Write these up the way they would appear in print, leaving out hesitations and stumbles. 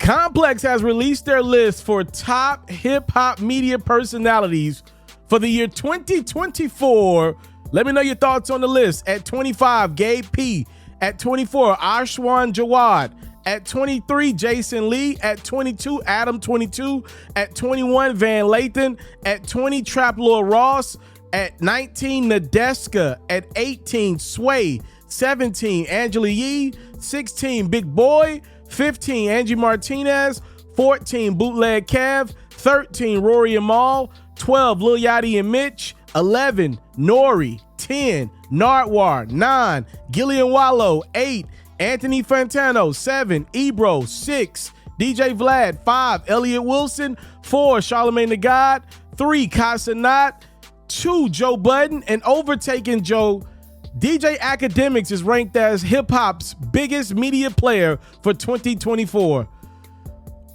Complex has released their list for top hip-hop media personalities for the year 2024. Let me know your thoughts on the list. At 25, Gabe P. At 24, Ashwan Jawad. At 23, Jason Lee. At 22, Adam 22. At 21, Van Lathan. At 20, Trap Lord Ross. At 19, Nadeska. At 18, Sway. 17, Angela Yee. 16, Big Boy. 15, Angie Martinez. 14, Bootleg Kev. 13, Rory Amal. 12, Lil Yachty and Mitch. 11, Nori. 10, Nardwar. 9, Gillian Wallow. 8, Anthony Fantano. 7, Ebro. 6, DJ Vlad. 5, Elliot Wilson. 4, Charlamagne the God. 3, Casanat. 2, Joe Budden. And overtaking Joe, DJ Akademiks is ranked as hip-hop's biggest media player for 2024.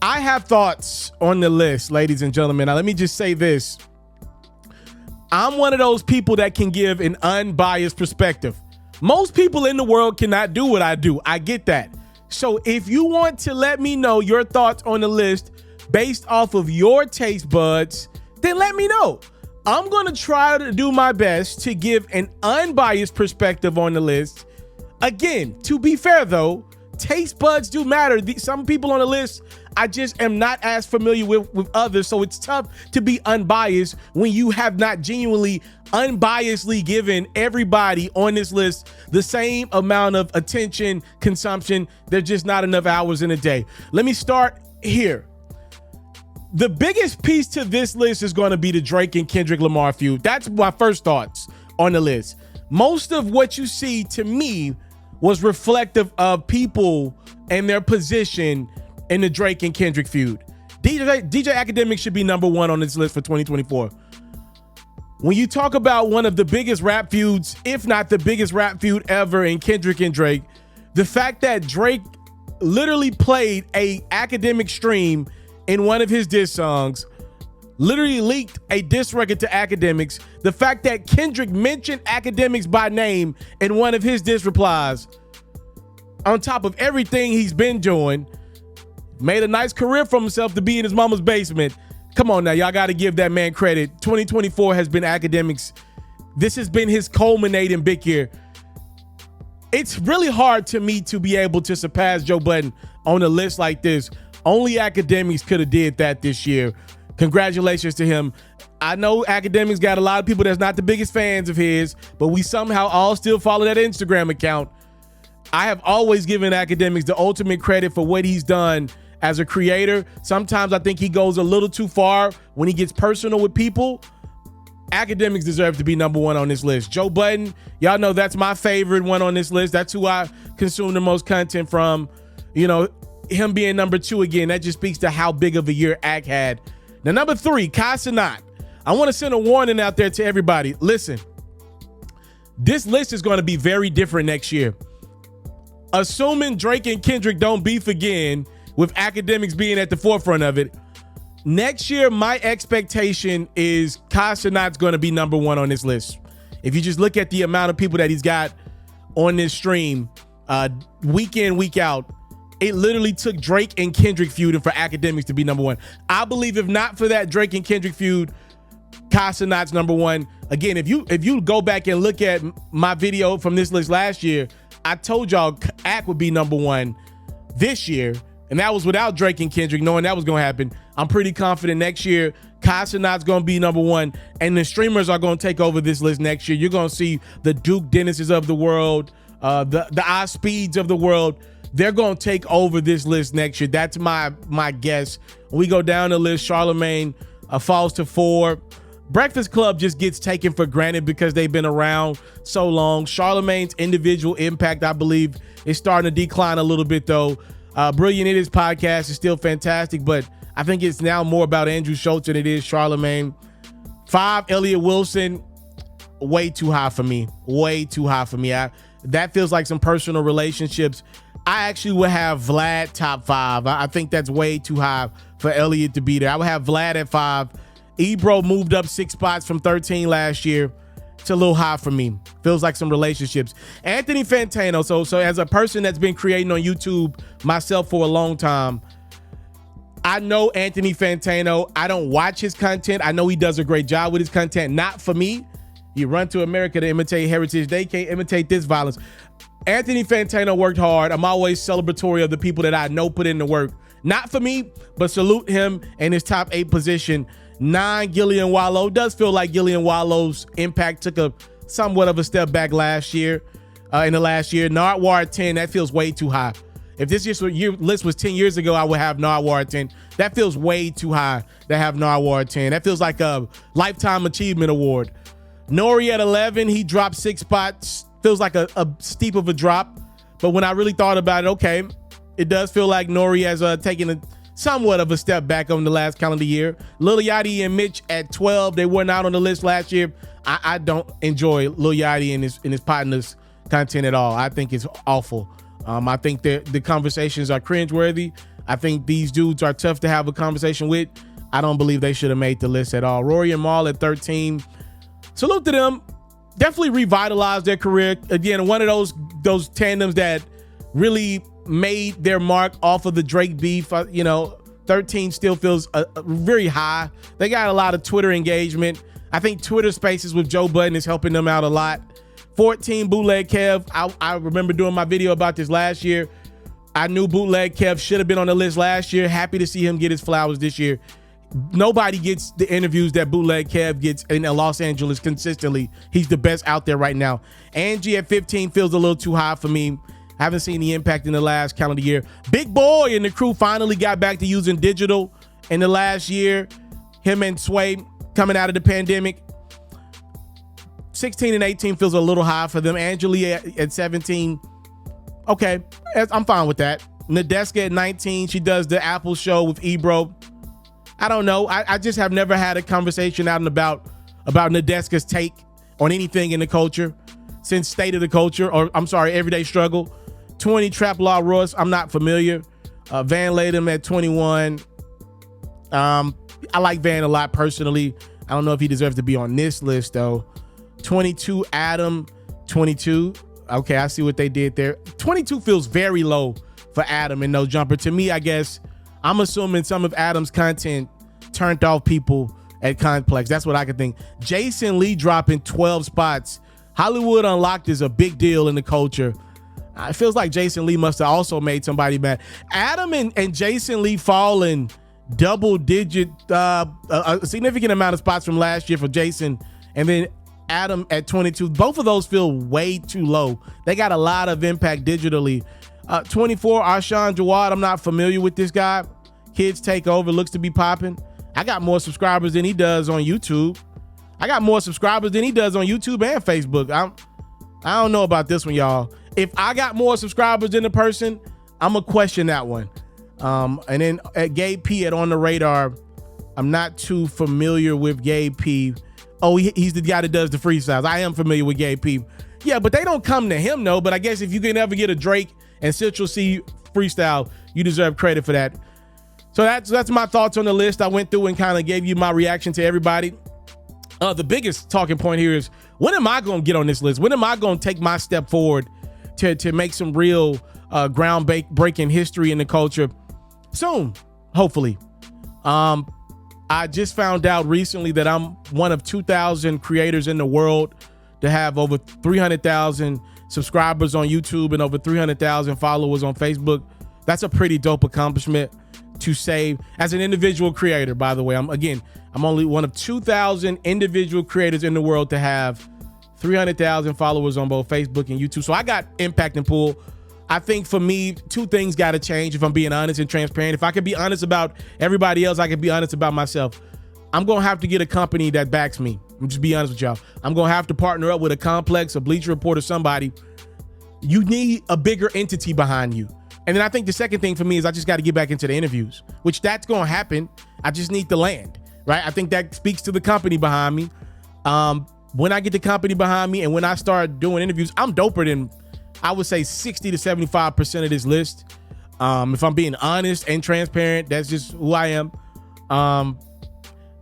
I have thoughts on the list, ladies and gentlemen. Now, let me just say this. I'm one of those people that can give an unbiased perspective. Most people in the world cannot do what I do. I get that. So if you want to let me know your thoughts on the list based off of your taste buds, then let me know. I'm going to try to do my best to give an unbiased perspective on the list. Again, to be fair though, taste buds do matter. Some people on the list I just am not as familiar with others, so it's tough to be unbiased when you have not genuinely unbiasedly given everybody on this list the same amount of attention, consumption. There's just not enough hours in a day. Let me start here. The biggest piece to this list is going to be the Drake and Kendrick Lamar feud. That's my first thoughts on the list. Most of what you see to me was reflective of people and their position in the Drake and Kendrick feud. DJ Akademiks should be number one on this list for 2024. When you talk about one of the biggest rap feuds, if not the biggest rap feud ever in Kendrick and Drake, the fact that Drake literally played a Akademiks stream in one of his diss songs, literally leaked a diss record to Akademiks, the fact that Kendrick mentioned Akademiks by name in one of his diss replies, on top of everything he's been doing, made a nice career for himself to be in his mama's basement. Come on now, y'all got to give that man credit. 2024 has been Akademiks. This has been his culminating big year. It's really hard to me to be able to surpass Joe Budden on a list like this. Only Akademiks could have did that this year. Congratulations to him. I know Akademiks got a lot of people that's not the biggest fans of his, but we somehow all still follow that Instagram account. I have always given Akademiks the ultimate credit for what he's done as a creator. Sometimes I think he goes a little too far when he gets personal with people. Akademiks deserve to be number one on this list. Joe Budden, y'all know that's my favorite one on this list. That's who I consume the most content from. You know, him being number two again, that just speaks to how big of a year Ak had. Now, number 3, Casanat. I want to send a warning out there to everybody. Listen, this list is going to be very different next year. Assuming Drake and Kendrick don't beef again, with Akademiks being at the forefront of it, next year, my expectation is Casanat's going to be number one on this list. If you just look at the amount of people that he's got on this stream, week in, week out, it literally took Drake and Kendrick feud and for Akademiks to be number one. I believe if not for that Drake and Kendrick feud, Casanat's number one. Again, if you go back and look at my video from this list last year, I told y'all Ak would be number one this year. And that was without Drake and Kendrick, knowing that was going to happen. I'm pretty confident next year, Casanat's going to be number one, and the streamers are going to take over this list next year. You're going to see the Duke Dennis's of the world, the I Speeds of the world. They're going to take over this list next year. That's my guess. When we go down the list, Charlamagne falls to 4. Breakfast Club just gets taken for granted because they've been around so long. Charlamagne's individual impact, I believe, is starting to decline a little bit, though. Brilliant Idiots podcast is still fantastic, but I think it's now more about Andrew Schultz than it is Charlamagne. 5, Elliot Wilson, way too high for me. Way too high for me. That feels like some personal relationships. I actually would have Vlad top 5. I think that's way too high for Elliot to be there. I would have Vlad at 5. Ebro moved up 6 spots from 13 last year. It's a little high for me. Feels like some relationships. Anthony Fantano. So as a person that's been creating on YouTube myself for a long time, I know Anthony Fantano. I don't watch his content. I know he does a great job with his content. Not for me. You run to America to imitate heritage. They can't imitate this violence. Anthony Fantano worked hard. I'm always celebratory of the people that I know put in the work. Not for me, but salute him and his top 8 position. 9, Gillian Wallow. Does feel like Gillian Wallow's impact took a somewhat of a step back last year. In the last year, Nardwuar at 10. That feels way too high. If this list was 10 years ago, I would have Nardwuar at 10. That feels way too high to have Nardwuar at 10. That feels like a Lifetime Achievement Award. Nori at 11. He dropped 6 spots. Feels like a steep of a drop. But when I really thought about it, okay, it does feel like Nori has taken a somewhat of a step back on the last calendar year. Lil Yachty and Mitch at 12. They weren't out on the list last year. I don't enjoy Lil Yachty and his partners' content at all. I think it's awful. I think the conversations are cringeworthy. I think these dudes are tough to have a conversation with. I don't believe they should have made the list at all. Rory and Mal at 13. Salute to them. Definitely revitalized their career. Again, one of those tandems that really made their mark off of the Drake beef. 13 still feels very high. They got a lot of Twitter engagement. I think Twitter Spaces with Joe Budden is helping them out a lot. 14, Bootleg Kev. I remember doing my video about this last year. I knew Bootleg Kev should have been on the list last year. Happy to see him get his flowers this year. Nobody gets the interviews that Bootleg Kev gets in Los Angeles consistently. He's the best out there right now. Angie at 15 feels a little too high for me. I haven't seen the impact in the last calendar year. Big Boy and the crew finally got back to using digital in the last year. Him and Sway coming out of the pandemic. 16 and 18 feels a little high for them. Angeli at 17. Okay, I'm fine with that. Nadeska at 19. She does the Apple show with Ebro. I don't know. I just have never had a conversation out and about Nadeska's take on anything in the culture since State of the Culture, or I'm sorry, Everyday Struggle. 20, Trap Law Royce. I'm not familiar. Van Ladem at 21. I like Van a lot personally. I don't know if he deserves to be on this list though. 22, Adam. 22. Okay, I see what they did there. 22 feels very low for Adam and No Jumper. To me, I guess I'm assuming some of Adam's content turned off people at Complex. That's what I could think. Jason Lee dropping 12 spots. Hollywood Unlocked is a big deal in the culture. It feels like Jason Lee must have also made somebody mad. Adam and Jason Lee falling double digit, a significant amount of spots from last year for Jason, and then Adam at 22. Both of those feel way too low. They got a lot of impact digitally. 24, Arshawn Jawad. I'm not familiar with this guy. Kids Take Over looks to be popping. I got more subscribers than he does on YouTube. I got more subscribers than he does on YouTube and Facebook. I don't know about this one, y'all. If I got more subscribers than the person, I'm going to question that one. And then at Gabe P at On the Radar, I'm not too familiar with Gabe P. Oh, he's the guy that does the freestyles. I am familiar with Gabe P. Yeah, but they don't come to him, though. But I guess if you can ever get a Drake and Central C freestyle, you deserve credit for that. So that's my thoughts on the list. I went through and kind of gave you my reaction to everybody. The biggest talking point here is, when am I going to get on this list? When am I going to take my step forward to make some real ground-breaking history in the culture? Soon, hopefully. I just found out recently that I'm one of 2,000 creators in the world to have over 300,000 subscribers on YouTube and over 300,000 followers on Facebook. That's a pretty dope accomplishment to say as an individual creator, by the way. I'm only one of 2,000 individual creators in the world to have 300,000 followers on both Facebook and YouTube. So I got impact and pull. I think for me, two things got to change if I'm being honest and transparent. If I can be honest about everybody else, I can be honest about myself. I'm going to have to get a company that backs me. I'm just be honest with y'all. I'm going to have to partner up with a Complex, a Bleacher Report, or somebody. You need a bigger entity behind you. And then I think the second thing for me is I just got to get back into the interviews, which that's going to happen. I just need the land, right? I think that speaks to the company behind me. When I get the company behind me and when I start doing interviews, I'm doper than, I would say, 60 to 75% of this list. If I'm being honest and transparent, that's just who I am.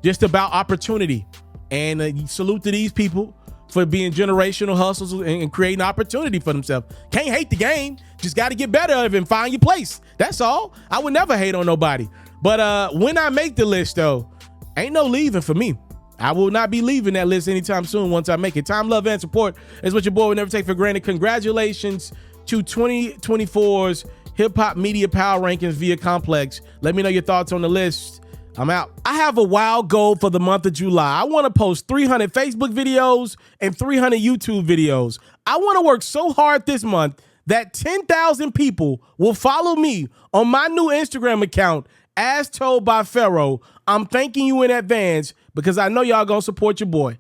Just about opportunity. And salute to these people for being generational hustles and creating opportunity for themselves. Can't hate the game. Just got to get better at it and find your place. That's all. I would never hate on nobody. But when I make the list, though, ain't no leaving for me. I will not be leaving that list anytime soon once I make it. Time, love, and support is what your boy will never take for granted. Congratulations to 2024's Hip Hop Media Power Rankings via Complex. Let me know your thoughts on the list. I'm out. I have a wild goal for the month of July. I want to post 300 Facebook videos and 300 YouTube videos. I want to work so hard this month that 10,000 people will follow me on my new Instagram account, as told by FERRO. I'm thanking you in advance because I know y'all gonna support your boy.